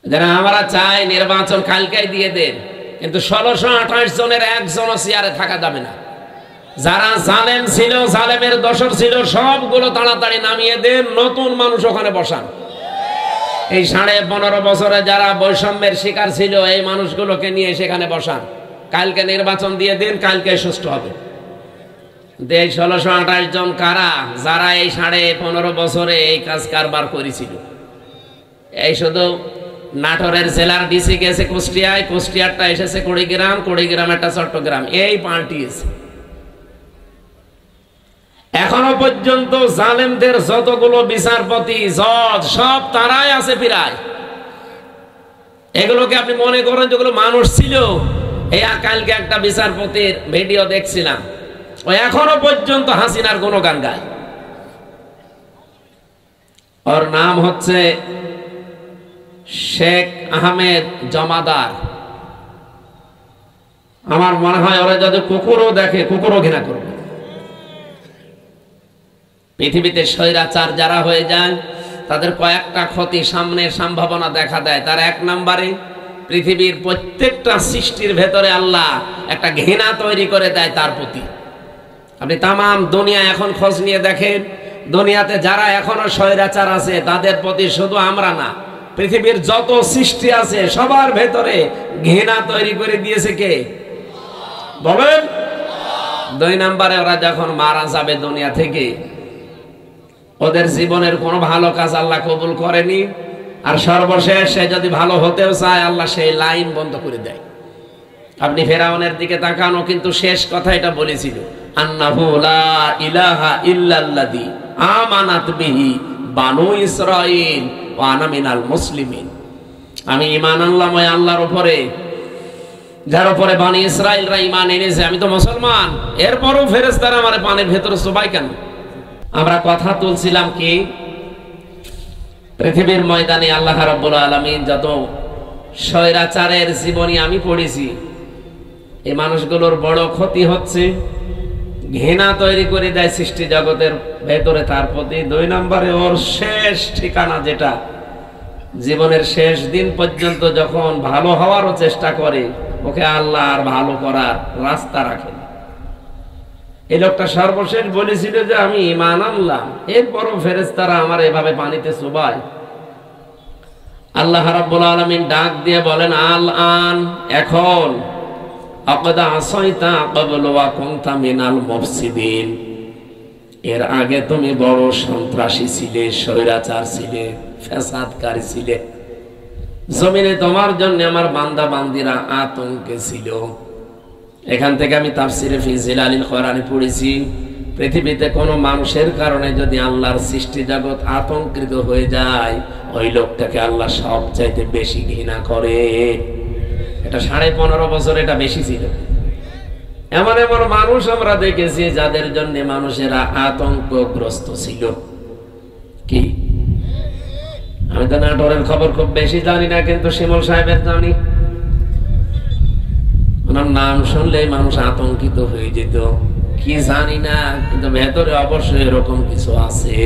যারা আমরা চাই নির্বাচন কালকেই দিয়ে দেন, কিন্তু 1628 জনের একজনও চেয়ারে থাকা যাবে না। যারা জালেম ছিল, জালেমের দোসর ছিল, সবগুলো তাড়াতাড়ি নামিয়ে দেন, নতুন মানুষ ওখানে বসান। এই 15.5 বছরে যারা বৈষম্যের শিকার ছিল, এই মানুষগুলোকে নিয়ে সেখানে বসান। কালকে নির্বাচন দিয়ে দিন, কালকে সুষ্ঠু হবে। 1628 জন কারা? যারা এই 15.5 বছরে এই কাজ কারবার করেছিল। এই শুধু নাটোরের জেলার ডিসি গেছে কুষ্টিয়ায়, কুষ্টিয়ারটা এসেছে কুড়িগ্রাম, কুড়িগ্রামেরটা চট্টগ্রাম, এই পাল্টিয়েছে। এখনো পর্যন্ত জালেমদের যতগুলো বিচারপতি, জজ, সব তারাই আছে প্রায়। এগুলোকে আপনি মনে করেন যেগুলো মানুষ ছিল? এই কালকে একটা বিচারপতির ভিডিও দেখছিলাম, ও এখনো পর্যন্ত হাসিনার গুণগান গায়। ওর নাম হচ্ছে শেখ আহমেদ জমাদার। আমার মনে হয় ওরা যদি কুকুরও দেখে, কুকুরও ঘৃণা করবে। পৃথিবীতে স্বৈরাচার যারা হয়ে যায়, তাদের কয়েকটা ক্ষতি সামনের সম্ভাবনা দেখা দেয়। তার 1 নম্বরে পৃথিবীর প্রত্যেকটা সৃষ্টির ভেতরে আল্লাহ একটা ঘৃণা তৈরি করে দেয় তার প্রতি। আপনি তামাম দুনিয়া এখন খোঁজ নিয়ে দেখেন, দুনিয়াতে যারা এখনো স্বৈরাচার আছে, তাদের প্রতি শুধু আমরা না, পৃথিবীর যত সৃষ্টি আছে সবার ভেতরে ঘৃণা তৈরি করে দিয়েছে কে? বলেন। 2 নম্বরে ওরা যখন মারা যাবে দুনিয়া থেকে, ওদের জীবনের কোনো ভালো কাজ আল্লাহ কবুল করেনি, আর সর্বশেষ সে যদি ভালো হতেও চায়, আল্লাহ সেই লাইন বন্ধ করে দেয়। আপনি ফেরাউনের দিকে তাকানো, কিন্তু শেষ কথা এটা বলেছিল, আন্নাহু লা ইলাহা ইল্লাল্লাযী আমানাত বিহি বানু ইসরাঈল ওয়া আনা মিনাল মুসলিমিন। আমি ঈমান আনলাম ওই আল্লাহর উপরে যার উপরে বনি ইসরাঈলরা ঈমান এনেছে। আমি তো মুসলমান, এরপরও ফেরেশতারা আমারে পানির ভেতরে চুবাই কেন? আমরা কথা তুলছিলাম কি, পৃথিবীর ময়দানে আল্লাহ রাব্বুল আলামিন যত স্বৈরাচারের জীবনী আমি পড়েছি, এই মানুষগুলোর বড় ক্ষতি হচ্ছে ঘৃণা তৈরি করে দেয় সৃষ্টি জগতের ভেতরে তার প্রতি। 2 নম্বরে ওর শেষ ঠিকানা, যেটা জীবনের শেষ দিন পর্যন্ত যখন ভালো হওয়ারও চেষ্টা করে, ওকে আল্লাহ আর ভালো করার রাস্তা রাখেন। এই লোকটা সর্বশেষ বলেছিল যে আমি ঈমান আনলাম, এরপরও ফেরেশতারা আমার এভাবে পানিতে চুবায়। আল্লাহ রাব্বুল আলামিন ডাক দিয়ে বলেন, আল আন, এখন, আকাদা আসাইতা ক্বাবলু ওয়া কুনতা মিনাল মুফসিদিন, এর আগে তুমি বড় সন্ত্রাসী ছিলে, স্বৈরাচার ছিলে, ফ্যাসাদকারী ছিলে, জমিনে তোমার জন্য আমার বান্দা বান্দিরা আতঙ্কে ছিল। এখান থেকে আমি তাফসিরে ফি জিলালিল কোরআনে পড়েছি, পৃথিবীতে কোনো মানুষের কারণে যদি আল্লাহর সৃষ্টি জগৎ আতঙ্কিত হয়ে যায়, ওই লোকটাকে আল্লাহ সবচাইতে বেশি ঘৃণা করে। এটা 15.5 বছর এটা বেশি ছিল। এমন এমন মানুষ আমরা দেখেছি যাদের জন্য মানুষেরা আতঙ্কগ্রস্ত ছিল। কি, আমি তো নাটোরের খবর খুব বেশি জানি না, কিন্তু শিমুল সাহেবের জানি। ওনার নাম শুনলেই মানুষ আতঙ্কিত হয়ে যেত। কি জানি না, কিন্তু ভেতরে অবশ্যই এরকম কিছু আছে।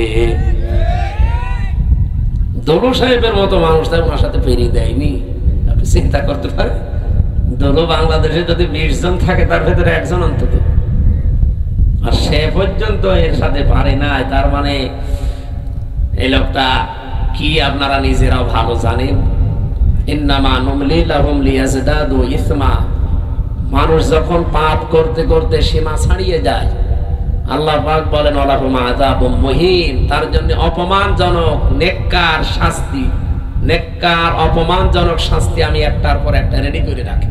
দলু সাহেবের মতো মানুষ তাই ওনার সাথে পেরিয়ে দেয়নি। আপনি চিন্তা করতে পারেন, দলু বাংলাদেশে যদি 20 জন থাকে, তার ভেতরে 1 জন অন্তত, আর সে পর্যন্ত এর সাথে পারে না। তার মানে এই লোকটা কি আপনারা নিজেরাও ভালো জানেন। ইন্নামা নুমলি লাহুম লিয়াজদাদু ইসমা। মানুষ যখন পাপ করতে করতে সীমা ছাড়িয়ে যায়, আল্লাহ পাক বলেন ওয়ালাহুম আযাবুম মুহিন, তার জন্য অপমানজনক নেককার শাস্তি, নেককার অপমানজনক শাস্তি আমি একটার পর একটা রেডি করে রাখি।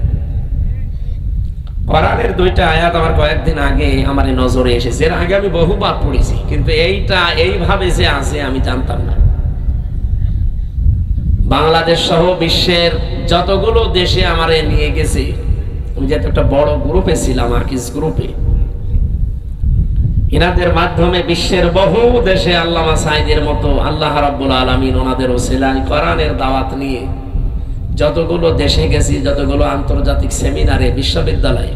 কোরআনের 2টা আয়াত আমার কয়েকদিন আগে আমার নজরে এসেছে, এর আগে আমি বহুবার পড়েছি, কিন্তু এইটা এইভাবে যে আছে আমি জানতাম না। বাংলাদেশ সহ বিশ্বের যতগুলো দেশে আমারে নিয়ে গেছে, আমি যেহেতু একটা বড় গ্রুপে ছিলাম, আকিস গ্রুপে, ইনাদের মাধ্যমে বিশ্বের বহু দেশে আল্লামা সাঈদের মতো আল্লাহ রাব্বুল আলামিন ওনাদের ওসিলায় কোরআনের দাওয়াত নিয়ে যতগুলো দেশে গেছি, যতগুলো আন্তর্জাতিক সেমিনারে, বিশ্ববিদ্যালয়ে,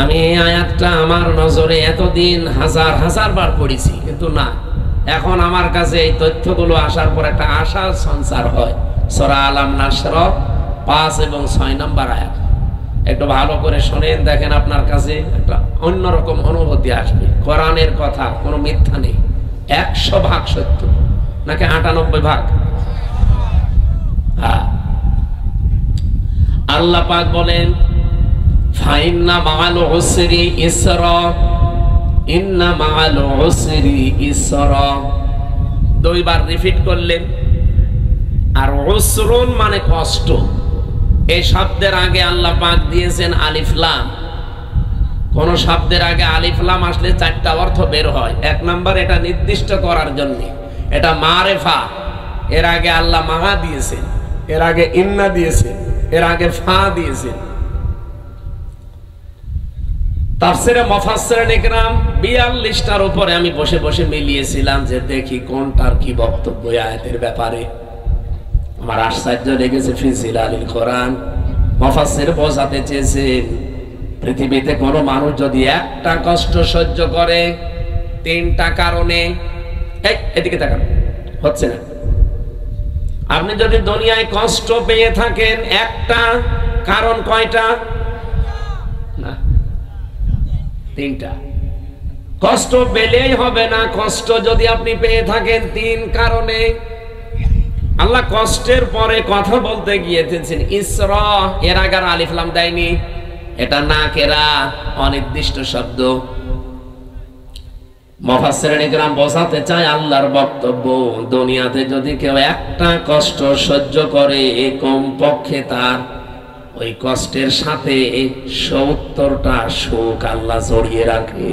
আমি এই আয়াতটা আমার নজরে এতদিন হাজার হাজার বার পড়েছি, কিন্তু না, এখন আমার কাছে এই তথ্যগুলো আসার পর একটা আশার সঞ্চার হয়। সূরা আলাম নাসর 5 এবং 6 নম্বর আয়াত। একটু ভালো করে শুনেন, দেখেন আপনার কাছে একটা অন্যরকম অনুভূতি আসবে। কোরআনের কথা কোনো মিথ্যা নেই, 100% সত্য, নাকি 98%? হ্যাঁ। আল্লাহ পাক বলেন ফাইন্না মাআল উসরি ইসরা, ইন্না মাআল উসরি ইসরা, দুইবার রিপিট করলেন। আর উসরুন মানে কষ্ট। এই শব্দের আগে আল্লাহ পাক দিয়েছেন আলিফ লাম। কোন শব্দের আগে আলিফ লাম আসলে 4টা অর্থ বের হয়। 1 নাম্বার, এটা নির্দিষ্ট করার জন্য, এটা মারেফা। এর আগে আল্লাহ মা দিয়েছেন, এর আগে ইন্না দিয়েছেন, এর আগে ফা দিয়েছেন। তাফসীরে মুফাসসিরিন ইকরাম 42টার উপরে আমি বসে বসে মিলিয়েছিলাম যে দেখি কোনটার কি বক্তব্য আয়াতের ব্যাপারে। আমার আশ্চর্য লেগেছে ফি জিলালিল কোরআন। মুফাসসির বোঝাতে চেয়েছেন পৃথিবীতে কোনো মানুষ যদি একটা কষ্ট সহ্য করে 3টা কারণে, এদিকে তাকান, হচ্ছে না। আপনি যদি দুনিয়ায় কষ্ট পেয়ে থাকেন একটা কারণ, কয়টা? না, 3টা। কষ্ট পেলেই হবে না, কষ্ট যদি আপনি পেয়ে থাকেন 3 কারণে। আল্লাহ কষ্টের পরে কথা বলতে গিয়েছেন ইসরা, এর আগে আলিফ লাম দেয়নি, এটা নাকেরা, অনির্দিষ্ট শব্দ। মুফাসসিরিন ইকরাম বোঝাতে চায় আল্লাহর বক্তব্য, দুনিয়াতে যদি কেউ একটা কষ্ট সহ্য করে কমপক্ষে তার ওই কষ্টের সাথে 70টা সুখ আল্লাহ জড়িয়ে রাখে।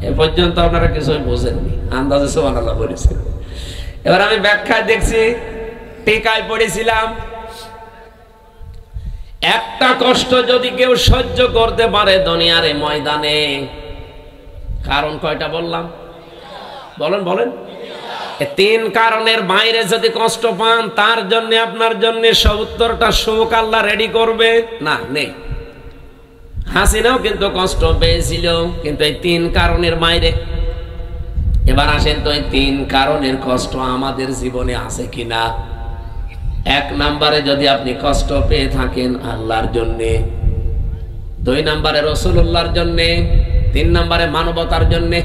এ পর্যন্ত আপনারা কিছুই বোঝেননি, আন্দাজে সুবহানাল্লাহ বলেছেন। এবার আমি ব্যাখ্যা দেখছি, টিকায় পড়েছিলাম একটা কষ্ট যদি কেউ সহ্য করতে পারে দুনিয়ার এই ময়দানে, কারণ কয়টা বললাম? বলেন বলেন। 3 কারণের বাইরে যদি কষ্ট পান, তার জন্য আপনার জন্য 70টা সুখ আল্লাহ রেডি করবে না? নেই। হাসিনাও কিন্তু কষ্ট পেয়েছিল, কিন্তু এই 3 কারণের বাইরে। এবার আসেন তো, এই 3 কারণের কষ্ট আমাদের জীবনে আছে কিনা? 1 নম্বরে যদি আপনি কষ্ট পেয়ে থাকেন আল্লাহর জন্যে, 2 নম্বরে রাসূলুল্লাহর জন্যে, 3 নম্বরে মানবতার জন্যে।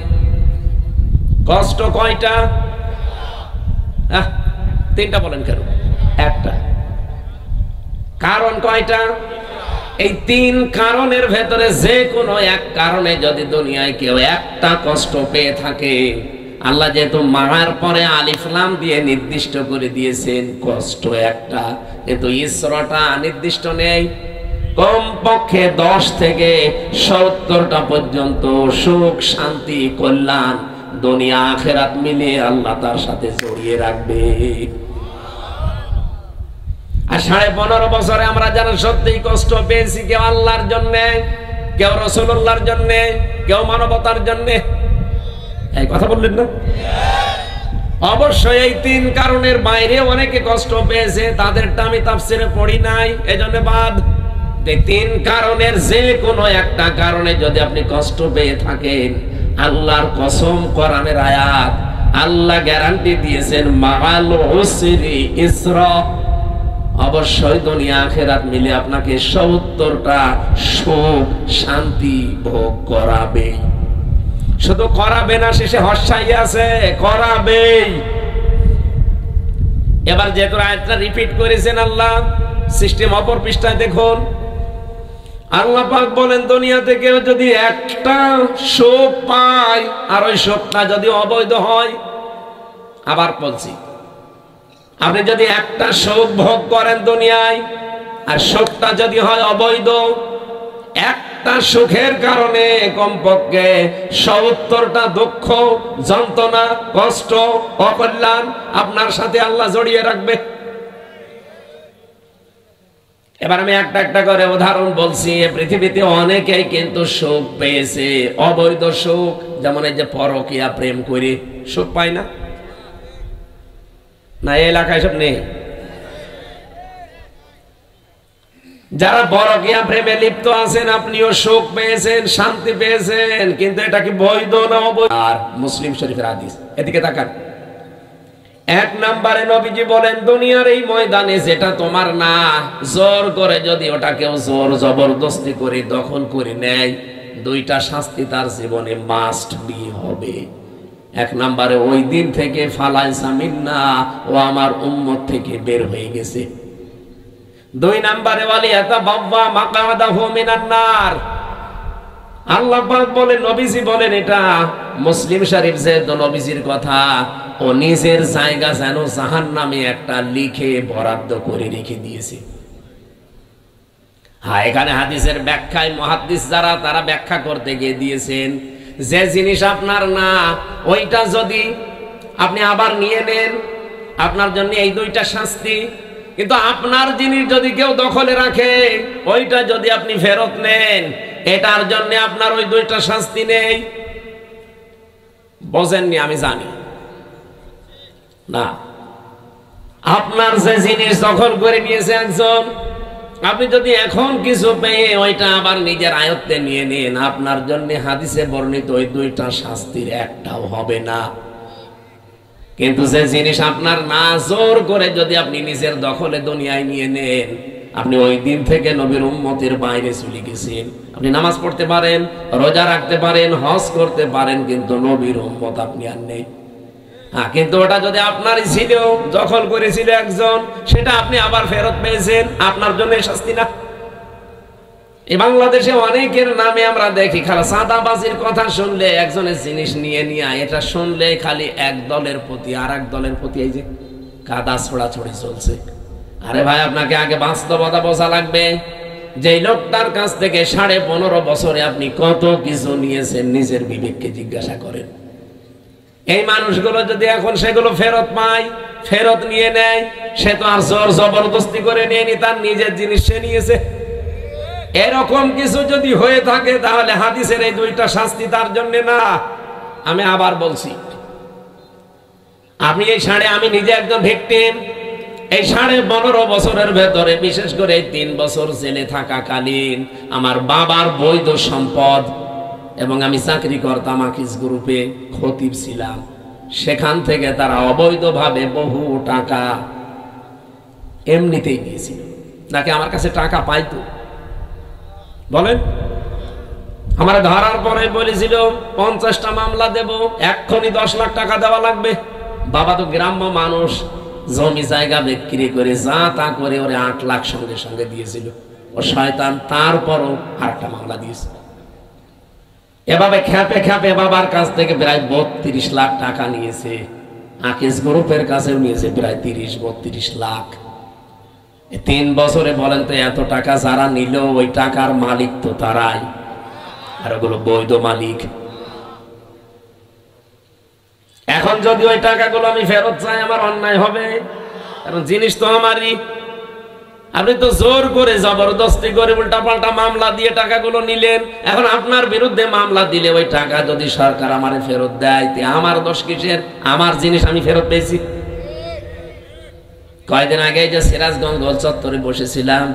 কষ্ট কয়টা? 3টা বলেন কেন? 1টা। কারণ কয়টা? এই 3 কারণের ভেতরে যে কোনো এক কারণে যদি দুনিয়ায় কেউ একটা কষ্ট পেয়ে থাকে, আল্লাহ যেহেতু মার পরে আলিফ লাম দিয়ে নির্দিষ্ট করে দিয়েছেন কষ্ট একটা, কিন্তু ইসরাটা নির্দিষ্ট নেই। কমপক্ষে 10 থেকে 70টা পর্যন্ত সুখ, শান্তি, কল্যাণ দুনিয়া আখিরাত মিলিয়ে আল্লাহ তার সাথে জড়িয়ে রাখবে। আর 15.5 বছরে আমরা যারা সত্যিই কষ্ট পেয়েছি, কেউ আল্লাহর জন্য, কেউ রাসূলুল্লাহর জন্য, কেউ মানবতার জন্য। এই কথা বললেন না? অবশ্যই এই 3 কারণের বাইরে অনেকে কষ্ট পেয়েছে, তাদেরটা আমি তাফসীরে পড়ি নাই, এজন্য বাদ। 3 কারণের যে কোনো একটা কারণে যদি আপনি কষ্ট পেয়ে থাকেন, আল্লাহর কসম, কোরআনের আয়াত, আল্লাহ গ্যারান্টি দিয়েছেন মাআল উসরি ইসরা, অবশ্যই দুনিয়া আখিরাত মিলে আপনাকে 70টা সুখ, শান্তি ভোগ করাবে। শুধু করাবে না, শেষে হর্ষাই আছে, করাবে। এবার যেহেতু আয়াতটা রিপিট করেছেন আল্লাহ, সিস্টেম অপর পৃষ্ঠায় দেখুন। আল্লাহ পাক বলেন দুনিয়াতে কেউ যদি একটা সুখ পায়, আর ওই সুখটা যদি অবৈধ হয়, আবার বলছি, আপনি যদি একটা সুখ ভোগ করেন দুনিয়ায়, আর সুখটা যদি হয় অবৈধ, একটা সুখের কারণে কমপক্ষে 70টা দুঃখ, যন্ত্রণা, কষ্ট, অকল্যাণ আপনার সাথে আল্লাহ জড়িয়ে রাখবে। এবার আমি একটা একটা করে উদাহরণ বলছি। পৃথিবীতে অনেকেই কিন্তু সুখ পেয়েছে, অবৈধ সুখ, যেমন এই যে পরকীয়া প্রেম করে সুখ পায় না, না এই এলাকায় সব নেই? যারা পরকীয়া প্রেমে লিপ্ত আছেন, আপনিও সুখ পেয়েছেন, শান্তি পেয়েছেন, কিন্তু এটা কি বৈধ না অবৈধ? আর মুসলিম শরীফের হাদিস, এদিকে তাকান। এক নম্বরে নবীজি বলেন, দুনিয়ার এই ময়দানে যেটা তোমার না, জোর করে যদি ওটা কেউ জোর জবরদস্তি করে দখল করে নেয়, দুইটা শাস্তি তার জীবনে মাস্ট বি হবে। এক নম্বরে ওই দিন থেকে ফালাইসা মিন্না, ও আমার উম্মত থেকে বের হয়ে গেছে। দুই নম্বরে ওয়ালিয়াতা বাব্বা মাকাদাহু মিনান নার। আল্লাহ পাক বলেন, নবীজি বলেন, এটা মুসলিম শরীফ যে নবীজির কথা, ও নিজের জায়গা যেন জাহান্নামে একটা লিখে বরাদ্দ করে রেখে দিয়েছে। হ্যাঁ, এখানে হাদিসের ব্যাখ্যায় মুহাদ্দিস যারা, তারা ব্যাখ্যা করতে গিয়ে দিয়েছেন, যে জিনিস আপনার না, ওইটা যদি আপনি আবার নিয়ে নেন, আপনার জন্য এই দুইটা শাস্তি। কিন্তু আপনার জিনিস যদি কেউ দখলে রাখে, ওইটা যদি আপনি ফেরত নেন, এটার জন্য আপনার ওই দুইটা শাস্তি নেই। বোঝেননি? আমি জানি না। আপনার যে জিনিস দখল করে নিয়েছে একজন, আপনি যদি এখন কিছু পেয়ে ওইটা আবার নিজের আয়ত্তে নিয়ে নেন, আপনার জন্য হাদিসে বর্ণিত ওই দুইটা শাস্তির একটাও হবে না। কিন্তু যে জিনিস আপনার না, জোর করে যদি আপনি নিজের দখলে দুনিয়ায় নিয়ে নেন, আপনি ওই দিন থেকে নবীর উম্মতের বাইরে চলে গেছেন। আপনি নামাজ পড়তে পারেন, রোজা রাখতে পারেন, হজ করতে পারেন, কিন্তু নবীর উম্মত আপনি আর নেই। হ্যাঁ, কিন্তু ওটা যদি আপনারই ছিল, দখল করেছিল একজন, সেটা আপনি আবার ফেরত পেয়েছেন, আপনার জন্য শাস্তি না। এই বাংলাদেশে অনেকের নামে আমরা দেখি, খালি সাদাবাজির কথা শুনলে, একজনের জিনিস নিয়ে নিয়ে, এটা শুনলে খালি এক দলের প্রতি আর এক দলের প্রতি এই যে কাদা ছোড়াছড়ি চলছে। আরে ভাই, আপনাকে আগে বাস্তবতা বোঝা লাগবে। যে লোকটার কাছ থেকে 15.5 বছরে আপনি কত কিছু নিয়েছেন, নিজের বিবেককে জিজ্ঞাসা করেন। এই মানুষগুলো যদি এখন সেগুলো ফেরত পায়, ফেরত নিয়ে নেয়, সে তো আর জোর জবরদস্তি করে নিয়ে তার নিজের জিনিস সে নিয়েছে। এরকম কিছু যদি হয়ে থাকে, তাহলে হাদিসের এই দুইটা শাস্তি তার জন্য না। আমি আবার বলছি, আপনি এই আমি নিজে একজন ভিকটিম। এই 15.5 বছরের ভেতরে, বিশেষ করে এই 3 বছর জেলে থাকাকালীন, আমার বাবার বৈধ সম্পদ, এবং আমি চাকরি করতাম আকিস গ্রুপে, খতিব ছিলাম, সেখান থেকে তারা অবৈধভাবে বহু টাকা এমনিতেই নিয়েছিল। নাকি আমার কাছে টাকা পাইতো? বলেন। আমার ধরার পরে বলেছিল 50টা মামলা দেব, এক্ষুনি 10 লাখ টাকা দেওয়া লাগবে। বাবা তো গ্রাম্য মানুষ, জমি জায়গা বিক্রি করে যা তা করে ওরে 8 লাখ সঙ্গে সঙ্গে দিয়েছিল। ও শয়তান, তারপরও আরেকটা মামলা দিয়েছে। এভাবে খেপে খেপে বাবার কাছ থেকে প্রায় 32 লাখ টাকা নিয়েছে। আকিস গ্রুপের কাছেও নিয়েছে প্রায় 30-32 লাখ। 3 বছরে বলেন তো, এত টাকা যারা নিল, ওই টাকার মালিক তো তারাই, আর ওগুলো বৈধ মালিক। এখন যদি ওই টাকাগুলো আমি ফেরত চাই, আমার অন্যায় হবে, কারণ জিনিস তো আমারই। আপনি তো জোর করে জবরদস্তি করে উল্টাপাল্টা মামলা দিয়ে টাকাগুলো নিলেন। এখন আপনার বিরুদ্ধে মামলা দিলে ওই টাকা যদি সরকার আমারে ফেরত দেয়, আমার দোষ কিসের? আমার জিনিস আমি ফেরত পেয়েছি। কয়েকদিন আগে যে সিরাজগঞ্জ গোল চত্বরে বসেছিলাম,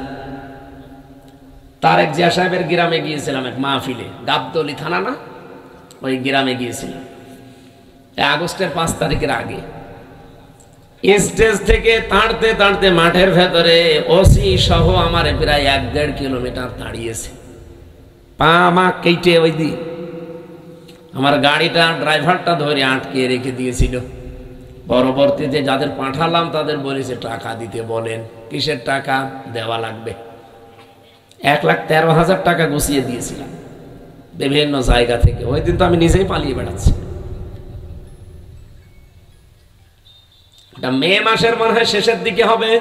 তারেক জিয়া সাহেবের গ্রামে গিয়েছিলাম এক মাহফিলে, গাবতলী থানা না, ওই গ্রামে গিয়েছিলাম আগস্টের 5 তারিখের আগে। স্টেজ থেকে তাড়তে তাড়তে মাঠের ভেতরে ওসি সহ আমার প্রায় 1-1.5 কিলোমিটার দাঁড়িয়েছে, পা মা কেটে। ওই দিন আমার গাড়িটা ড্রাইভারটা ধরে আটকে রেখে দিয়েছিল। পরবর্তীতে যাদের পাঠালাম তাদের বলেছে টাকা দিতে বলেন। কিসের টাকা? দেওয়া লাগবে। 1,13,000 টাকা গুছিয়ে দিয়েছিলাম বিভিন্ন জায়গা থেকে। ওই দিন তো আমি নিজেই পালিয়ে বেড়াচ্ছি। মে মাসের মনে হয় শেষের দিকে হবে।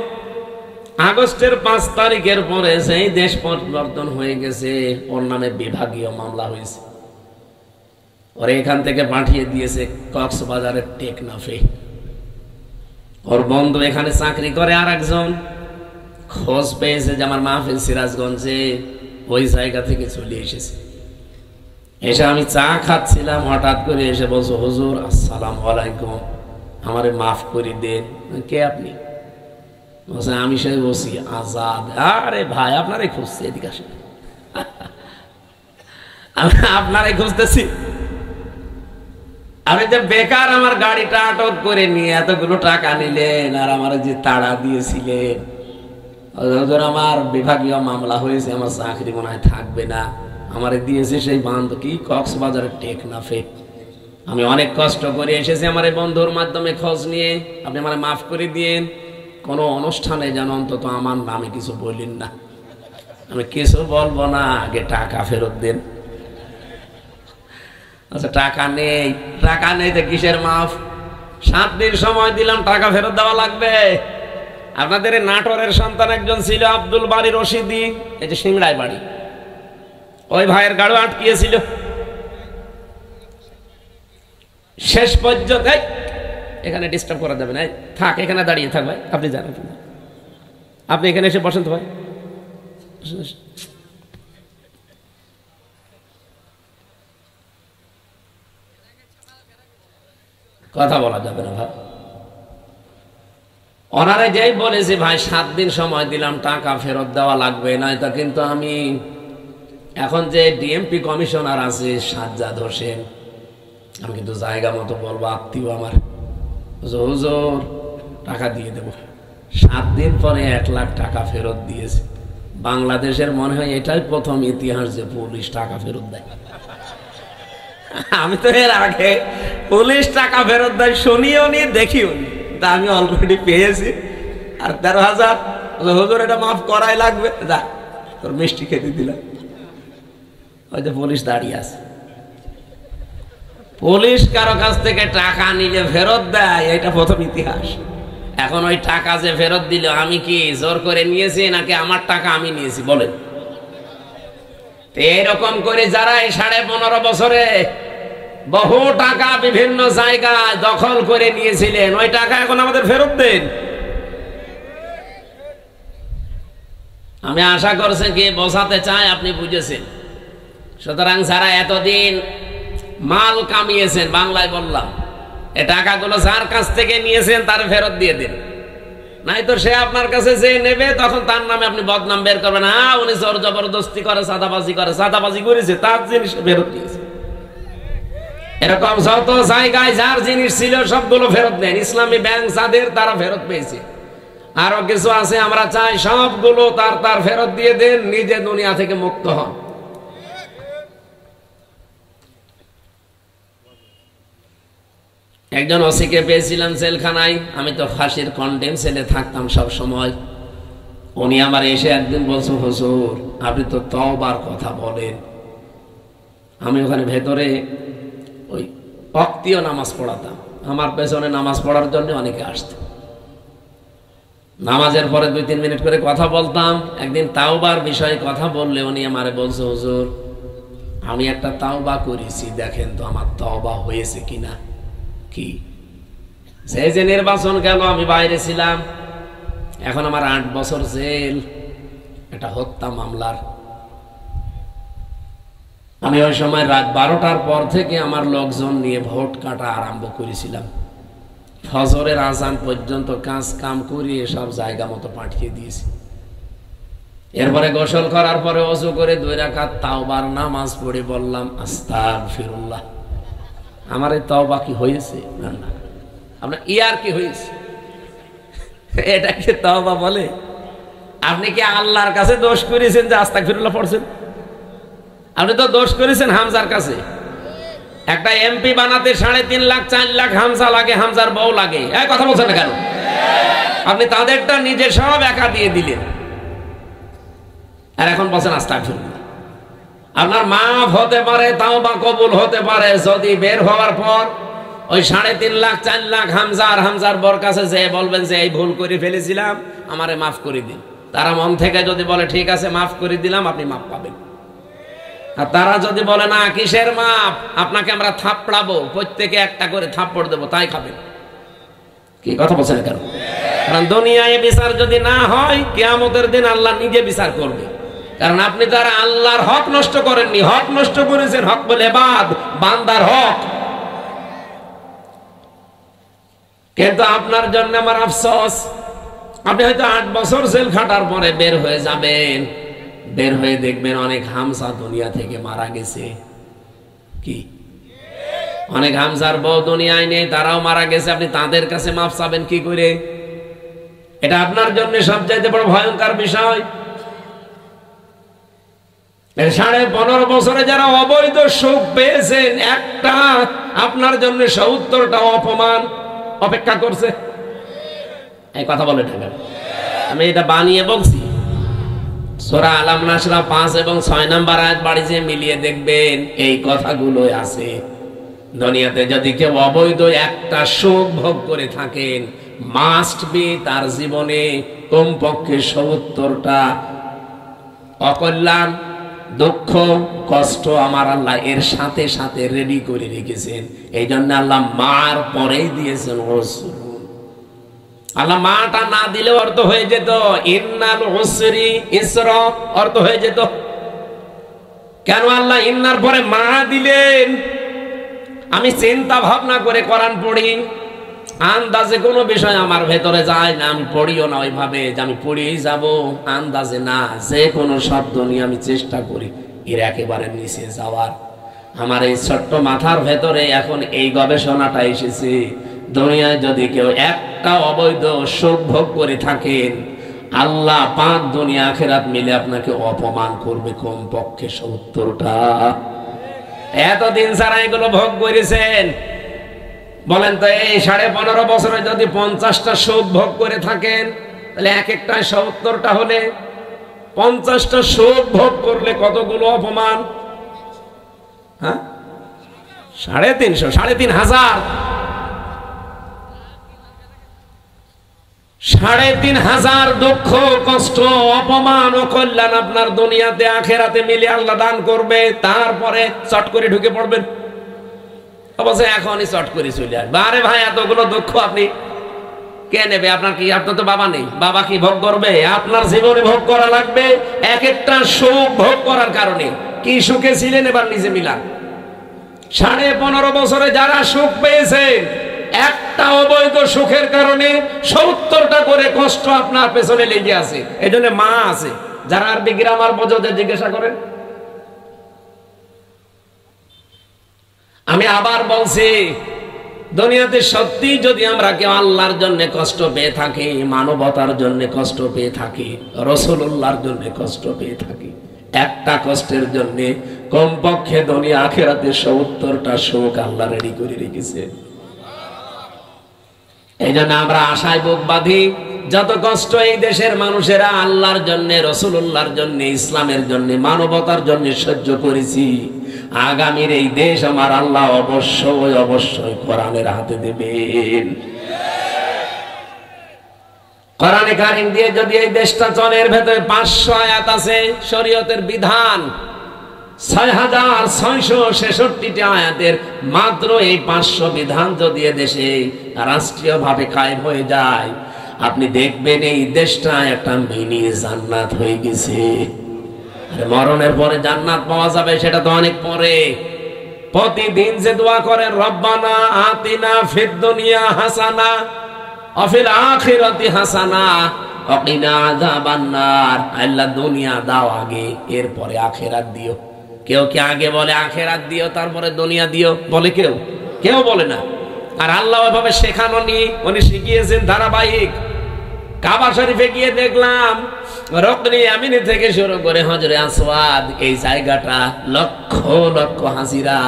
আগস্টের 5 তারিখের পরে সেই দেশ পরিবর্তন হয়ে গেছে, ওর নামে বিভাগীয় মামলা হয়েছে। ওর এখান থেকে পাঠিয়ে দিয়েছে কক্সবাজারের টেকনাফে। ওর বন্ধু এখানে চাকরি করে, আর একজন খোঁজ পেয়েছে যে আমার মাহফিল সিরাজগঞ্জে, ওই জায়গা থেকে চলে এসেছে। এসে আমি চা খাচ্ছিলাম, হঠাৎ করে এসে বলছো, হুজুর আসসালামু আলাইকুম, আমারে মাফ করে দেন। কে আপনি? বলছে আমি সে বসি আজাদ। আরে ভাই, আপনারাই খুঁজছি, এদিকে আসেন। আপনারাই খুঁজতেছি। আমি যে বেকার আমার গাড়িটা আটক করে নিয়ে এতগুলো টাকা নিলেন, আর আমার যে তাড়া দিয়েছিলেন, আমার বিভাগীয় মামলা হয়েছে, আমার চাকরি মনে হয় থাকবে না, আমারে দিয়েছে সেই বান্ধব কি কক্সবাজারের টেকনাফে। আমি অনেক কষ্ট করে এসেছি আমার এই বন্ধুর মাধ্যমে খোঁজ নিয়ে, আপনি আমার মাফ করে দিয়েন। কোনো অনুষ্ঠানে যেন অন্তত আমার নামে কিছু বললেন না। আমি কিছু বলবো না, আগে টাকা ফেরত দেন। আচ্ছা টাকা নেই, টাকা নেই তো কিসের মাফ? 7 দিন সময় দিলাম, টাকা ফেরত দেওয়া লাগবে। আপনাদের নাটোরের সন্তান একজন ছিল আব্দুল বাড়ি রশিদি, এই যে সিংড়ায় বাড়ি, ওই ভাইয়ের গাড়ি আটকিয়েছিল। শেষ পর্যন্ত এখানে ডিস্টার্ব করা যাবে না, থাক এখানে দাঁড়িয়ে থাক ভাই, আপনি জানেন, আপনি এখানে এসে বসেন তো ভাই। কথা বলা যাবে না ভাই। ওনারা যেই বলেছে ভাই 7 দিন সময় দিলাম, টাকা ফেরত দেওয়া লাগবে না, তা কিন্তু আমি এখন যে ডিএমপি কমিশনার আছে সাজ্জাদ হোসেন, আমি কিন্তু জায়গা মতো বলবো, আত্মীয় আমার, হুজুর টাকা দিয়ে দেব। 7 দিন পরে 1 লাখ টাকা ফেরত দিয়েছে। বাংলাদেশের মনে হয় এটাই প্রথম ইতিহাস যে পুলিশ টাকা ফেরত দেয়। আমি তো এর আগে পুলিশ টাকা ফেরত দেয় শুনিও নি, দেখিও নি, তা আমি অলরেডি পেয়েছি। আর 13,000 হুজুর এটা মাফ করাই লাগবে, যা তোর মিষ্টি খেতে দিলাম। ওই যে পুলিশ দাঁড়িয়ে আছে। পুলিশ কারো কাছ থেকে টাকা নিলে ফেরত দেয়, এটা প্রথম ইতিহাস। এখন ওই টাকা যে ফেরত দিল, আমি কি জোর করে নিয়েছি নাকি আমার টাকা আমি নিয়েছি বলেন? এইরকম করে যারা এই 15.5 বছরে বহু টাকা বিভিন্ন জায়গায় দখল করে নিয়েছিলেন, ওই টাকা এখন আমাদের ফেরত দেন। আমি আশা করছেন কি বোঝাতে চাই আপনি বুঝেছেন। সুতরাং যারা এতদিন মাল কামিয়েছেন, বাংলায় বললাম, এ টাকাগুলো যার কাছ থেকে নিয়েছেন তার ফেরত দিয়ে দিন, নাই তো সে আপনার কাছে যে নেবে তখন তার নামে আপনি বদনাম বের করবেন। উনি জোর জবরদস্তি করে, চাঁদাবাজি করে, চাঁদাবাজি করেছে, তার জিনিস ফেরত দিয়েছে। এরকম যত জায়গায় যার জিনিস ছিল সবগুলো ফেরত দেন। ইসলামী ব্যাংক যাদের, তারা ফেরত পেয়েছে। আরো কিছু আছে, আমরা চাই সবগুলো তার ফেরত দিয়ে দেন, নিজে দুনিয়া থেকে মুক্ত হন। একজন ওসিকে পেয়েছিলাম জেলখানায়, আমি তো ফাঁসির কন্ডেম সেলে থাকতাম সব সময়। উনি আমার এসে একদিন বলছে, হুজুর আপনি তো তওবার কথা বলেন। আমি ওখানে ভেতরে ওই ওয়াক্তীয় নামাজ পড়াতাম, আমার পেছনে নামাজ পড়ার জন্য অনেকে আসত। নামাজের পরে 2-3 মিনিট করে কথা বলতাম। একদিন তাওবার বিষয়ে কথা বললে উনি আমারে বলছে, হুজুর আমি একটা তাওবা করেছি, দেখেন তো আমার তওবা হয়েছে কিনা। কি সেই যে নির্বাচন গেল, আমি বাইরে ছিলাম, এখন আমার 8 বছর জেল, এটা হত্যা মামলার। আমি ওই সময় রাত 12টার পর থেকে আমার লোকজন নিয়ে ভোট কাটা আরম্ভ করেছিলাম। ফজরের আজান পর্যন্ত কাজ কাম করিয়ে সব জায়গা মতো পাঠিয়ে দিয়েছি। এরপরে গোসল করার পরে ওযু করে 2 রাকাত তাওবার নামাজ পড়ে বললাম, আস্তাগফিরুল্লাহ। আমার এই তওবা কি হয়েছে? না না, আপনার ইয়ার কি হয়েছে? এটা কি তওবা বলে? আপনি কি আল্লাহর কাছে দোষ করেছেন যে আস্তাগফিরুল্লাহ পড়ছেন? আপনি তো দোষ করেছেন হামজার কাছে। একটা এমপি বানাতে 3.5 লাখ 4 লাখ হামজা লাগে, হামজার বউ লাগে। এই কথা বলছেন না কেন? আপনি তাদেরটা নিজে সব একা দিয়ে দিলেন, আর এখন বলছেন আস্তাগফিরুল্লাহ। আপনার মাফ হতে পারে, তাওবা কবুল হতে পারে যদি বের হওয়ার পর ওই 3.5 লাখ 4 লাখ হামজার বর কাছে যে বলবেন যে এই ভুল করে ফেলেছিলাম, আমারে মাফ করে দিন। তারা মন থেকে যদি বলে ঠিক আছে মাফ করে দিলাম, আপনি মাফ পাবেন। আর তারা যদি বলে না কিসের মাপ, আপনাকে আমরা থাপড়াবো, প্রত্যেকে একটা করে থাপ্পড় দেবো, তাই খাবেন। কি কথা বলছেন কেন? কারণ দুনিয়ায় বিচার যদি না হয়, কিয়ামতের দিন আল্লাহ নিজে বিচার করবে। কারণ আপনি তারা আল্লাহর হক নষ্ট করেননি, হক নষ্ট করেছেন। হক বলে বান্দার হক। কিন্তু আপনার জন্য আমার আফসোস, আপনি হয়তো 8 বছর জেল খাটার পরে বের হয়ে যাবেন, বের হয়ে দেখবেন অনেক হামসা দুনিয়া থেকে মারা গেছে। কি অনেক হামজার বউ দুনিয়ায় নেই, তারাও মারা গেছে, আপনি তাদের কাছে মাফ চাবেন কি করে? এটা আপনার জন্য সবচাইতে বড় ভয়ঙ্কর বিষয়। 15.5 বছরে যারা অবৈধ সুখ পেয়েছেন, একটা আপনার জন্য 70টা অপমান অপেক্ষা করছে। এই কথা বলে থাকেন, আমি এটা বানিয়ে বলছি। সূরা আলাম নাসরা 5 এবং 6 নম্বর আয়াত বাড়ি যে মিলিয়ে দেখবেন এই কথাগুলো আছে। দুনিয়াতে যদি কেউ অবৈধ একটা সুখ ভোগ করে থাকেন, মাস্ট বি তার জীবনে কমপক্ষে 70টা অকল্যাণ, দুঃখ, কষ্ট আমার আল্লাহ এর সাথে সাথে রেডি করে রেখেছেন। এই জন্য আল্লাহ মার পরেই দিয়েছেন রাসূল। আল্লাহ মাটা না দিলে অর্থ হয়ে যেত ইন্নাল উসরি ইসরা, অর্থ হয়ে যেত। কেন আল্লাহ ইন্নার পরে মা দিলেন? আমি চিন্তা ভাবনা করে কোরআন পড়ি, আন্দাজে কোনো বিষয় আমার ভেতরে যায় না, আমি পড়িও না ওইভাবে যে আমি পড়িয়েই যাব, আন্দাজে না, যে কোনো শব্দ নিয়ে আমি চেষ্টা করি এর একেবারে নিচে যাওয়ার। আমার এই ছোট্ট মাথার ভেতরে এখন এই গবেষণাটা এসেছে, দুনিয়ায় যদি কেউ একটা অবৈধ সুখ ভোগ করে থাকেন, আল্লাহ 5 দুনিয়া আখিরাত মিলে আপনাকে অপমান করবে কমপক্ষে 70টা। এতদিন যারা এগুলো ভোগ করেছেন, বলেন তো এই 15.5 বছরে যদি 50টা সুখ ভোগ করে থাকেন, তাহলে এক একটা 70টা হলে 50টা সুখ ভোগ করলে কতগুলো অপমান? হ্যাঁ, 350, 3,500, 3,500 দুঃখ, কষ্ট, অপমান ও কল্যাণ আপনার দুনিয়াতে আখেরাতে মিলে আল্লাহ দান করবে। তারপরে চট করে ঢুকে পড়বেন, অবশ্যই এখনই চট করে চলে আসবে। আরে ভাই, এতগুলো দুঃখ আপনি কে নেবে? আপনার কি, আপনার তো বাবা নেই, বাবা কি ভোগ করবে? আপনার জীবনে ভোগ করা লাগবে। এক একটা সুখ ভোগ করার কারণে কি সুখে ছিলেন এবার নিজে মিলান। 15.5 বছরে যারা সুখ পেয়েছেন, একটা অবৈধ সুখের কারণে 70টা করে কষ্ট আপনার পেছনে লেগে আছে। এই জন্য মা আছে, যারা আরবি গ্রামার বোঝোদের জিজ্ঞাসা করেন। আমি আবার বলছি, দুনিয়াতে সত্যি যদি আমরা কেউ আল্লাহর জন্য কষ্ট পেয়ে থাকি, মানবতার জন্য কষ্ট পেয়ে থাকি, রাসূলুল্লাহর জন্য কষ্ট পেয়ে থাকি, একটা কষ্টের জন্য কমপক্ষে দুনিয়া আখিরাতে 70টা সুখ আল্লাহ রেডি করে রেখেছে। এই জন্য আমরা আশায় বুক বাঁধি, যত কষ্ট এই দেশের মানুষেরা আল্লাহর জন্য, রাসূলুল্লাহর জন্য, ইসলামের জন্য, মানবতার জন্য সহ্য করেছি, আগামীর এই দেশ আমার আল্লাহ অবশ্যই অবশ্যই কোরআনের হাতে দেবেন। কোরআনে কারীম দিয়ে যদি এই দেশটা চলে, এর ভেতরে 500 আয়াত আছে শরীয়তের বিধান, 6,666টি আয়াতের মাত্র এই 500 বিধান যদি দেশে রাষ্ট্রীয়ভাবে কায়েম হয়ে যায়, আপনি দেখবেন এই দেশটা একটা মিনি জান্নাত হয়ে গেছে। মরণের পরে জান্নাত পাওয়া যাবে সেটা তো অনেক পরে। প্রতিদিন যে দোয়া করেন, রব্বানা আতিনা ফিদ দুনিয়া হাসানা ওয়া ফিল আখিরাতি হাসানা ওয়া কিনা আযাবান নার, আল্লাহ দুনিয়া দাও আগে, এরপরে আখিরাত দিও। কেউ কি আগে বলে আখিরাত দিও তারপরে দুনিয়া দিও? বলে কেউ? কেউ বলে না। আর আল্লাহ ওইভাবে শেখানো নি, উনি শিখিয়েছেন ধারাবাহিক। কাবা শরীফে গিয়ে দেখলাম রকনি আমিনি থেকে শুরু করে হজরে আসওয়াদ, এই জায়গাটা লক্ষ লক্ষ হাজিরা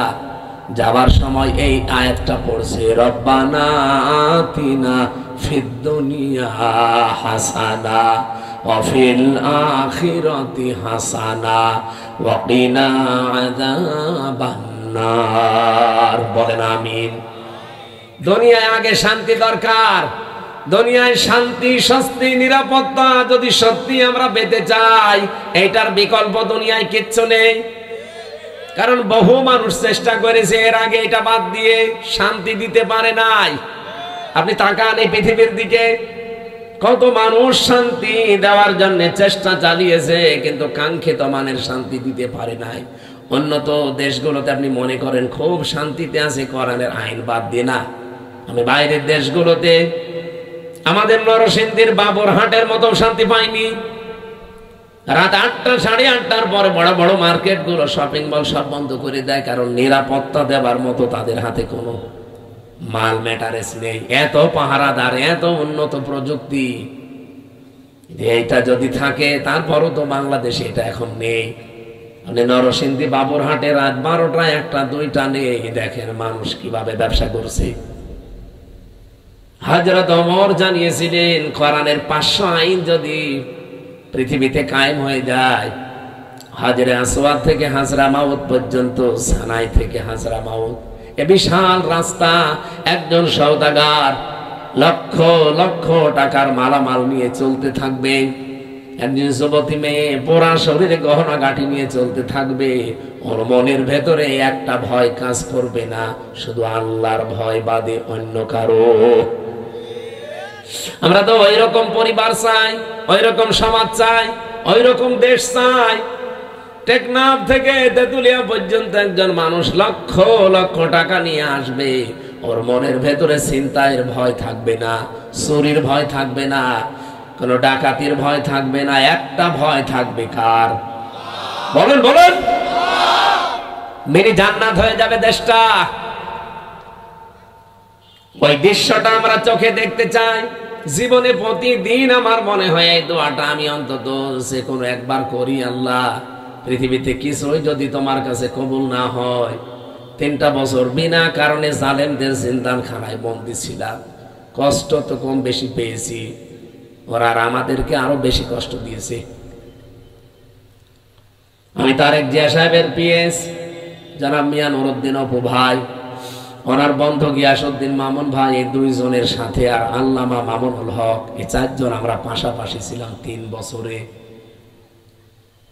যাবার সময় এই আয়াতটা পড়ছে, রব্বানা আতিনা ফিদ দুনিয়া হাসানা ওয়া ফিল আখিরাতি হাসানা ওয়া কিনা আযাবান নার। বলেন আমিন। দুনিয়ায় আগে শান্তি দরকার। দুনিয়ায় শান্তি, স্বস্তি, নিরাপত্তা যদি সত্যি আমরা পেতে চাই, এটার বিকল্প দুনিয়ায় কিচ্ছু নেই। কারণ বহু মানুষ চেষ্টা করেছে এর আগে এটা বাদ দিয়ে, শান্তি দিতে পারে নাই। আপনি তাকান এই পৃথিবীর দিকে, কত মানুষ শান্তি দেওয়ার জন্য চেষ্টা চালিয়েছে, কিন্তু কাঙ্ক্ষিত মানের শান্তি দিতে পারে নাই। উন্নত দেশগুলোতে আপনি মনে করেন খুব শান্তিতে আছে, কোরআনের আইন বাদ দিয়ে না। আমি বাইরের দেশগুলোতে, আমাদের নরসিংদীর বাবুরহাটের মতো শান্তি পাইনি। রাত 8টা 8:30টার পরে বড় বড় মার্কেটগুলো, শপিং মল সব বন্ধ করে দেয়, কারণ নিরাপত্তা দেবার মতো তাদের হাতে কোনো মাল ম্যাটারেস নেই। এত পাহারাদার, এত উন্নত প্রযুক্তি, এইটা যদি থাকে, তারপরও তো বাংলাদেশে এটা এখন নেই। আপনি নরসিংদী বাবুরহাটে রাত 12টা 1টা 2টা নেই, দেখেন মানুষ কিভাবে ব্যবসা করছে। হযরত ওমর জানিয়েছিলেন, কোরআনের 500 আইন যদি পৃথিবীতে কায়েম হয়ে যায়, হাজরে আসওয়াদ থেকে হাজরা মাউত পর্যন্ত, সানাই থেকে হাজরা মাউত, এ বিশাল রাস্তা, একজন সওদাগার লক্ষ লক্ষ টাকার মালামাল নিয়ে চলতে থাকবে, একজন যুবতী মেয়ে পোড়া শরীরে গহনা গাঁটি নিয়ে চলতে থাকবে। ওর মনের ভেতরে একটা ভয় কাজ করবে না, শুধু আল্লাহর ভয় বাদে অন্য কারো। আমরা তো ওই রকম পরিবার চাই, ওই রকম সমাজ চাই, ওই রকম দেশ চাই। টেকনাফ থেকে তেতুলিয়া পর্যন্ত একজন মানুষ লক্ষ লক্ষ টাকা নিয়ে আসবে, ওর মনের ভেতরে ছিনতাইয়ের ভয় থাকবে না, চুরির ভয় থাকবে না, কোনো ডাকাতির ভয় থাকবে না, একটা ভয় থাকবে কার? বলেন বলেন। মিনি জান্নাত হয়ে যাবে দেশটা। ওই দৃশ্যটা আমরা চোখে দেখতে চাই। জীবনে প্রতিদিন আমার মনে হয় এই দোয়াটা আমি অন্তত যে কোনো একবার করি, আল্লাহ পৃথিবীতে কিছুই যদি তোমার কাছে কবুল না হয়, 3টা বছর বিনা কারণে জালেমদের জিন্দানখানায় বন্দী ছিলাম, কষ্ট তো কম বেশি পেয়েছি, ওরা আর আমাদেরকে আরো বেশি কষ্ট দিয়েছে। আমি তারেক জিয়া সাহেবের পিএস জনাব মিয়া নুরউদ্দিন অপু ভাই, ওনার বন্ধু গিয়াসউদ্দিন মামুন ভাই, এই 2 জনের সাথে আর আল্লামা মামুনুল হক, এই 4 জন আমরা পাশাপাশি ছিলাম 3 বছরে।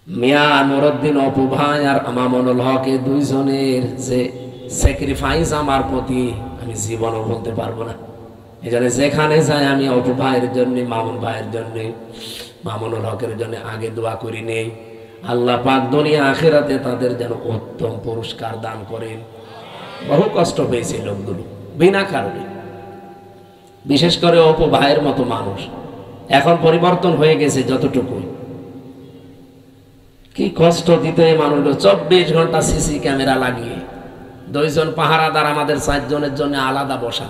মিয়া নুরউদ্দিন অপু ভাই আর মামুনুল হক, এই 2 জনের যে স্যাক্রিফাইস আমার প্রতি আমি জীবনও বলতে পারবো না। এই জন্য যেখানে যাই আমি অপু ভাইয়ের জন্য, মামুন ভাইয়ের জন্য, মামুনুল হকের জন্য আগে দোয়া করি নেই, আল্লাহ পাক দুনিয়া আখিরাতে তাদের যেন উত্তম পুরস্কার দান করেন। বহু কষ্ট পেয়েছে লোকগুলো বিনা কারণে, বিশেষ করে অপু ভাইয়ের মতো মানুষ। এখন পরিবর্তন হয়ে গেছে যতটুকু, কি কষ্ট দিতে মানুষগুলো। 24 ঘন্টা সিসি ক্যামেরা লাগিয়ে, 2 জন পাহারাদার আমাদের 4 জনের জন্য আলাদা বসা,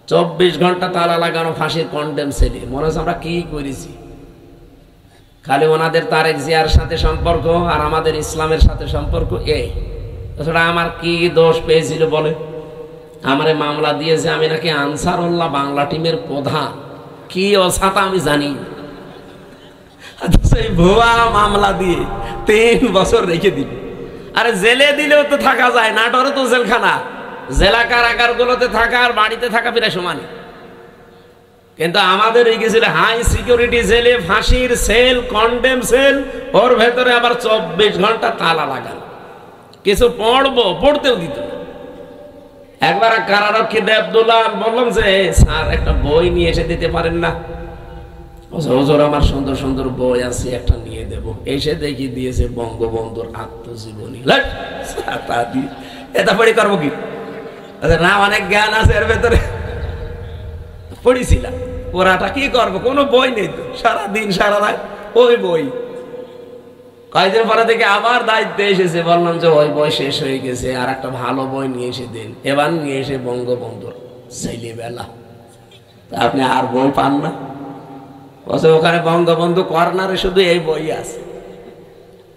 24 ঘন্টা তালা লাগানো, ফাঁসির কন্ডেম সেলে। মনে হচ্ছে আমরা কি করেছি। খালি ওনাদের তারেক জিয়ার সাথে সম্পর্ক আর আমাদের ইসলামের সাথে সম্পর্ক, এই তাছাড়া আমার কি দোষ পেয়েছিল বলে? আমারে মামলা দিয়েছে, আমি নাকি আনসারুল্লাহ বাংলা টিমের প্রধান, কি অসাতা আমি জানি। সেই ভুয়া মামলা দিয়ে 3 বছর রেখে দিল। আরে জেলে দিলেও তো থাকা যায়, নাটোরে তো জেলখানা, জেলা কারাগার গুলোতে থাকা আর বাড়িতে থাকা প্রায় সমান। কিন্তু আমাদের এই গেছিল হাই সিকিউরিটি জেলে, ফাঁসির সেল, কন্ডেম সেল, ওর ভেতরে আবার 24 ঘন্টা তালা লাগানো। কিছু পড়বো, পড়তেও দিত না। একবার কারারক্ষী দেবদুলাল বললাম যে স্যার একটা বই নিয়ে এসে দিতে পারেন না? হুজুর আমার সুন্দর সুন্দর বই আছে, একটা নিয়ে দেব। এসে দেখি দিয়েছে বঙ্গবন্ধুর আত্মজীবনী। এটা পড়ি করবো কি না, অনেক জ্ঞান আছে এর ভেতরে, পড়েছিলাম। ওরাটা কি করবো, কোনো বই নেই তো, সারাদিন সারা রাত ওই বই। কয়েকদিন পরে থেকে আবার দায়িত্বে এসেছে, বললাম যে ওই বই শেষ হয়ে গেছে, আর একটা ভালো বই নিয়ে এসে দিন। এবার নিয়ে এসে বঙ্গবন্ধুর ছেলেবেলা। আপনি আর বই পান না? ওখানে বঙ্গবন্ধু কর্নারে শুধু এই বই আছে।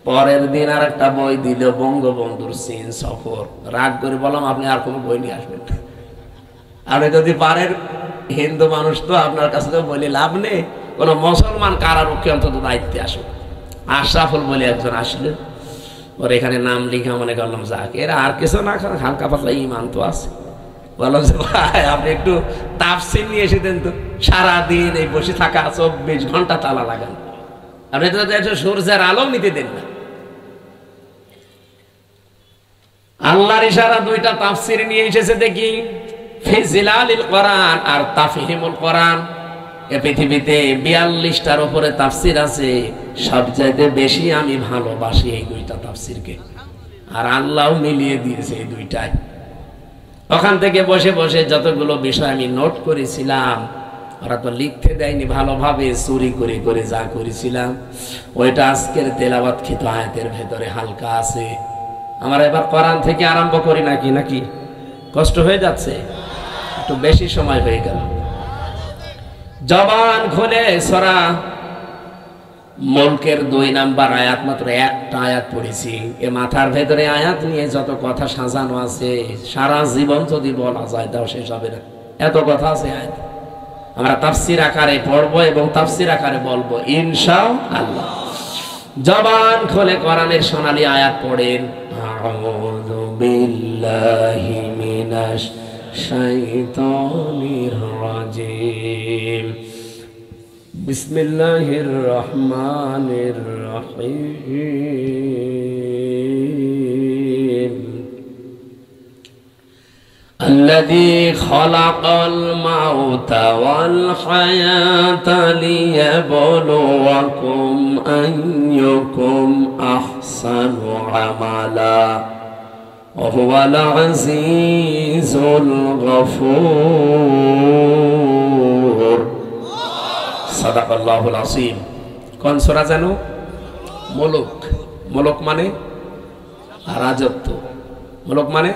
পরের দিন আর একটা বই দিল, বঙ্গবন্ধুর চীন সফর। রাগ করে বললাম আপনি আর কোনো বই নিয়ে আসবেন না, আপনি যদি পারেন, হিন্দু মানুষ তো আপনার কাছে তো বলে লাভ নেই, কোন মুসলমান কারারক্ষী অন্তত দায়িত্বে আসুক। আশরাফুল বলে একজন আসলেন, ওর এখানে নাম লিখা মনে করলাম যাক, এরা আর কিছু না, হালকা পাতলা ইমান তো আছে। বললাম যে ভাই আপনি একটু তাফসীর নিয়ে এসে দেন তো। সারাদিন এই বসে থাকা, 24 ঘন্টা তালা লাগান, আপনি তো সূর্যের আলো নিতে দেন না। আল্লাহর ইশারা 2টা তাফসীর নিয়ে এসেছে দেখি, ফিজিলালিল কোরআন আর তাফহিমুল কোরআন। এ পৃথিবীতে 42টার উপরে তাফসীর আছে, সবচাইতে বেশি আমি ভালোবাসি এই 2টা তাফসীরকে, আর আল্লাহ মিলিয়ে দিয়েছে এই 2টায়। ওখান থেকে বসে বসে যতগুলো বিষয় আমি নোট করেছিলাম, ওরা তো লিখতে দেয়নি ভালোভাবে, চুরি করে করে যা করেছিলাম ওইটা আজকের তেলাওয়াতকৃত আয়াতের ভেতরে হালকা আছে। আমরা এবার কোরআন থেকে আরম্ভ করি নাকি নাকি কষ্ট হয়ে যাচ্ছে, একটু বেশি সময় হয়ে গেল। জবান খুলে সূরা মুলকের 2 নাম্বার আয়াত, মাত্র একটা আয়াত পড়েছি। এ মাথার ভেতরে আয়াত নিয়ে যত কথা সাজানো আছে, সারা জীবন যদি বলা যায় তাও শেষ হবে না, এত কথা আছে আয়াত। আমরা তাফসীর আকারে পড়বো এবং তাফসীর আকারে বলবো ইনশাআল্লাহ। জবান খুলে কোরআনের সোনালী আয়াত পড়েন। আউযু বিল্লাহি মিনাশ শাইতানির রাজিম। বিসমিল্লাহির রহমানির রহিম। الذي خلق الموت والحياة ليبلوكم أيكم أحسن عملا وهو العزيز الغفور صدق الله العظيم। কোন সূরা জানো? মুলক। মুলক মানে রাজত্ব, মুলক মানে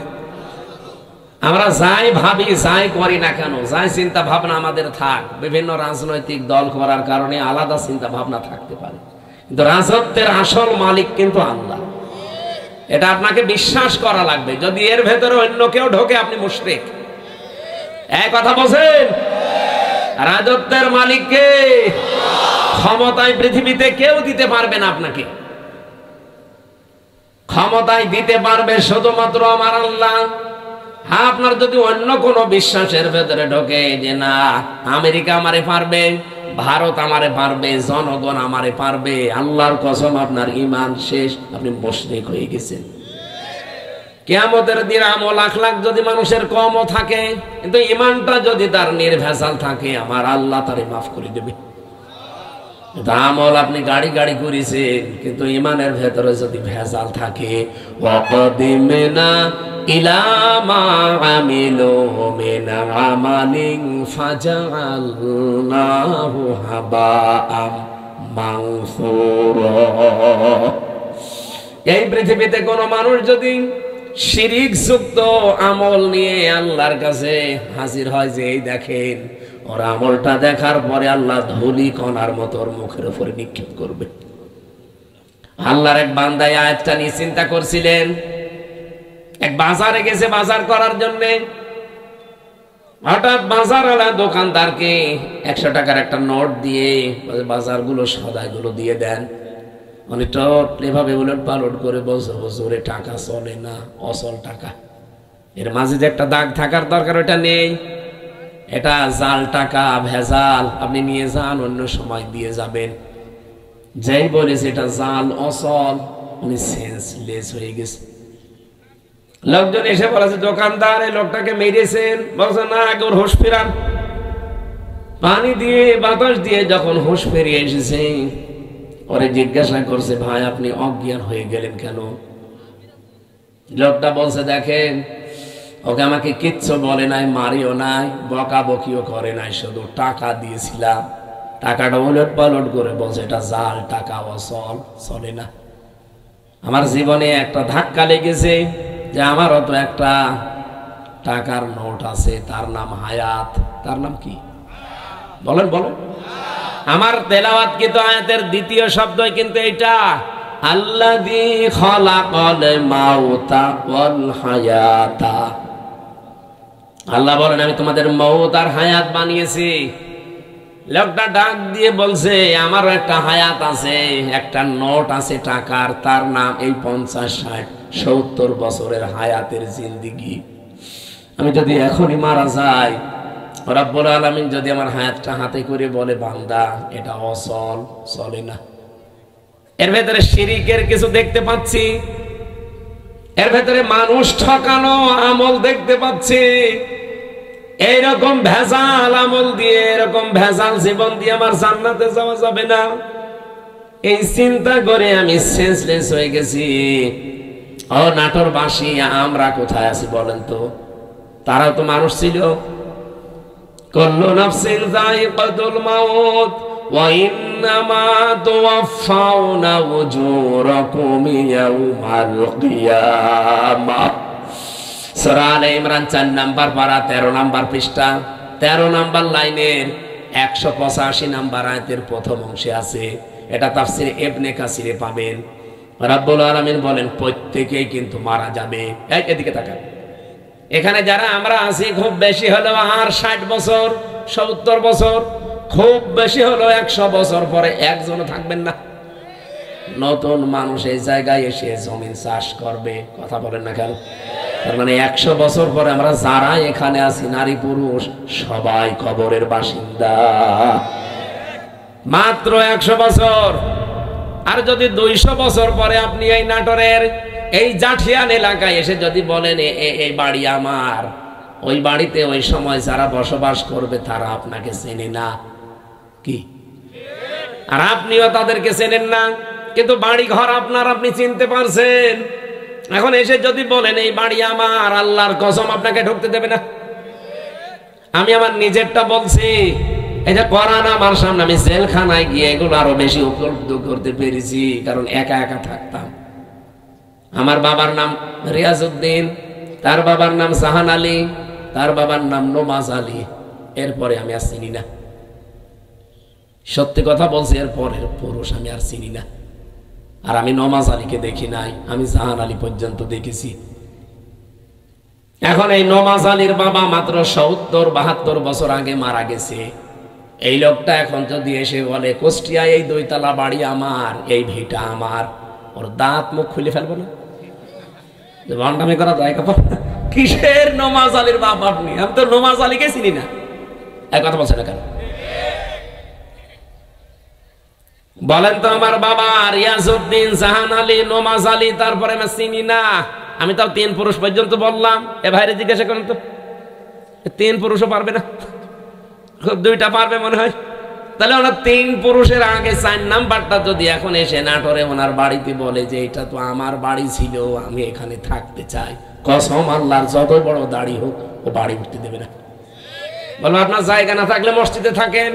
আমরা যাই ভাবি যাই করি না কেন, যাই চিন্তা ভাবনা আমাদের থাক, বিভিন্ন রাজনৈতিক দল করার কারণে আলাদা চিন্তা ভাবনা থাকতে পারে, কিন্তু রাজত্বের আসল মালিক কিন্তু আল্লাহ। এটা আপনাকে বিশ্বাস করা লাগবে। যদি এর ভেতরে অন্য কেউ ঢোকে আপনি মুশরিক। এই কথা বলেন, রাজত্বের মালিককে ক্ষমতায় পৃথিবীতে কেউ দিতে পারবে না আপনাকে। ক্ষমতায় দিতে পারবে শুধুমাত্র আমার আল্লাহ। হ্যাঁ, আপনার যদি অন্য কোনো বিশ্বাসের ভেতরে ঢোকে যে না আমেরিকা আমারে পারবে, ভারত আমারে পারবে, জনগণ আমারে পারবে, আল্লাহর কসম আপনার ঈমান শেষ, আপনি মুশরিক হয়ে গেছেন। কিয়ামতের দিন আমল লাখ লাখ যদি মানুষের কমও থাকে, কিন্তু ঈমানটা যদি তার নির্ভেজাল থাকে, আমার আল্লাহ তারে মাফ করে দেবে। আমল আপনি গাড়ি গাড়ি করেছেন, কিন্তু ঈমানের ভেতরে যদি ভেজাল থাকে, ওয়াকদিমনা ইলা মা আমিলু মিন আমালিন ফাজআলনাহু হাবাআম মানসুরা। এই পৃথিবীতে কোন মানুষ যদি শিরিক যুক্ত আমল নিয়ে আল্লাহর কাছে হাজির হয়, যে এই দেখেন ওর আমলটা দেখার পরে আল্লাহ ধুলি কণার মতো ওর মুখের উপরে নিক্ষেপ করবে। আল্লাহর এক বান্দা আয়াতটা নিয়ে চিন্তা করছিলেন। এক বাজারে গেছে বাজার করার জন্য, হঠাৎ বাজারওয়ালা দোকানদারকে 100 টাকার একটা নোট দিয়ে বাজারগুলো সদাইগুলো দিয়ে দেন। অনেকটা এভাবে উলট পালট করে বছর বছরে টাকা চলে না, অচল টাকা। এর মাঝে যে একটা দাগ থাকার দরকার ওটা নেই, এটা জাল টাকা, ভেজাল। আপনি নিয়ে যান, অন্য সময় দিয়ে যাবেন। যেই বলেছে এটা জাল অচল, উনি সেন্সলেস হয়ে গেছে। লোকজন এসে বলেছে দোকানদার এই লোকটাকে মেরেছেন, বলছে না আগে ওর হুঁশ ফেরান। পানি দিয়ে বাতাস দিয়ে যখন হুঁশ ফিরিয়ে এসেছে, ওরে জিজ্ঞাসা করছে ভাই আপনি অজ্ঞান হয়ে গেলেন কেন? লোকটা বলছে দেখেন ওকে আমাকে কিচ্ছু বলে নাই, মারিও নাই, বকাবকিও করে নাই, শুধু টাকা দিয়েছিলাম। টাকাটা উলট পালট করে বলছে এটা জাল টাকা, অচল, চলে না। আমার জীবনে একটা ধাক্কা লেগেছে যে আমারও তো একটা টাকার নোট আছে, তার নাম হায়াত। তার নাম কি বলেন বলেন? আমার তেলাওয়াতকৃত আয়াতের দ্বিতীয় শব্দই কিন্তু এটা, আল্লাযী খালাকাল মাউতা ওয়াল হায়াতা। আল্লাহ বলেন আমি তোমাদের মউত আর হায়াত বানিয়েছি। লোকটা ডাক দিয়ে বলছে আমারও একটা হায়াত আছে, একটা নোট আছে টাকার, তার নাম এই 50, 60, 70 বছরের হায়াতের জিন্দেগি। আমি যদি এখনই মারা যাই, রব্বুল আলামিন যদি আমার হায়াতটা হাতে করে বলে বান্দা এটা অচল, চলে না। এর ভেতরে শিরিকের কিছু দেখতে পাচ্ছি, এর ভেতরে মানুষ ঠকানো আমল দেখতে পাচ্ছি। এইরকম ভেজাল আমল দিয়ে, এরকম ভেজাল জীবন দিয়ে আমার জান্নাতে যাওয়া যাবে না। এই চিন্তা করে আমি সেন্সলেস হয়ে গেছি। ও নাটোরবাসী, আমরা কোথায় আছি বলেন তো? তারাও তো মানুষ ছিল, কুল্লু নাফসিন যায়িকাতুল মাউত ওয়া ইন্নামা তুওয়াফাউনা উজুরাকুম ইয়াওমাল কিয়ামাহ। সূরা আলে ইমরান 4 নাম্বার পারা 13 নাম্বার পৃষ্ঠা 13 নাম্বার লাইনের 185 নাম্বার আয়াতের প্রথম অংশে আছে। এটা তাফসীর ইবনে কাসিরে পাবেন। রাব্বুল আলামিন বলেন প্রত্যেকেই কিন্তু মারা যাবে। এদিকে তাকান, এখানে যারা আমরা আছি খুব বেশি হলো আর 60 বছর 70 বছর, খুব বেশি হলো 100 বছর পরে একজন থাকবেন না। নতুন মানুষ এই জায়গায় এসে জমিন চাষ করবে, কথা বলেন না কেন? তার মানে 100 বছর পরে আমরা যারা এখানে আছি নারী পুরুষ সবাই কবরের বাসিন্দা, মাত্র 100 বছর। আর যদি 200 বছর পরে আপনি এই নাটোরের এই জাঠিয়ান এলাকায় এসে যদি বলেন এই বাড়ি আমার, ওই বাড়িতে ওই সময় যারা বসবাস করবে তারা আপনাকে চেনে না, কি আর আপনিও তাদেরকে চেনেন না, কিন্তু বাড়ি ঘর আপনার, আপনি চিনতে পারছেন। এখন এসে যদি বলেন এই বাড়ি আমার, আল্লাহর কসম আপনাকে ঢুকতে দেবে না। আমি আমার নিজেরটা বলছি, এই যে কোরআন আমার সামনে, আমি জেলখানায় গিয়ে এগুলো আরো বেশি উপলব্ধ করতে পেরেছি, কারণ একা একা থাকতাম। আমার বাবার নাম রিয়াজউদ্দিন, তার বাবার নাম জাহান আলী, তার বাবার নাম নমাজ আলী, এরপরে আমি আর চিনি না। সত্যি কথা বলছি, এরপরের পুরুষ আমি আর চিনি না। আর আমি নমাজ আলীকে দেখি নাই, আমি জাহান আলী পর্যন্ত দেখেছি। এখন এই নমাজ আলীর বাবা মাত্র 70-72 বছর আগে মারা গেছে। এই লোকটা এখন যদি এসে বলে কুষ্টিয়ায় এই 2 তলা বাড়ি আমার, এই ভিটা আমার, ওর দাঁত মুখ খুলে ফেলবো না? ভণ্ডামি করা যায়? কিসের নমাজ আলীর বাবা আপনি? আমি তো নমাজ আলীকে চিনি না। এক কথা বলছে না কেন? বলেন তো, আমার বাবা রিয়াজউদ্দিন, জাহান আলী, নমাজ আলী, তারপরে আমি চিনি না। আমি তাও 3 পুরুষ পর্যন্ত বললাম। এ ভাইরে জিজ্ঞাসা করেন তো, 3 পুরুষও পারবে না? খুব 2টা পারবে মনে হয়। তাহলে ওনার 3 পুরুষের আগে 4 নাম্বারটা যদি এখন এসে নাটোরে ওনার বাড়িতে বলে যে এটা তো আমার বাড়ি ছিল, আমি এখানে থাকতে চাই, কসম আল্লাহর যত বড় দাড়ি হোক ও বাড়ি উঠতে দেবে না। বলবো আপনার জায়গা না থাকলে মসজিদে থাকেন,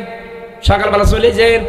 সকালবেলা চলে যান।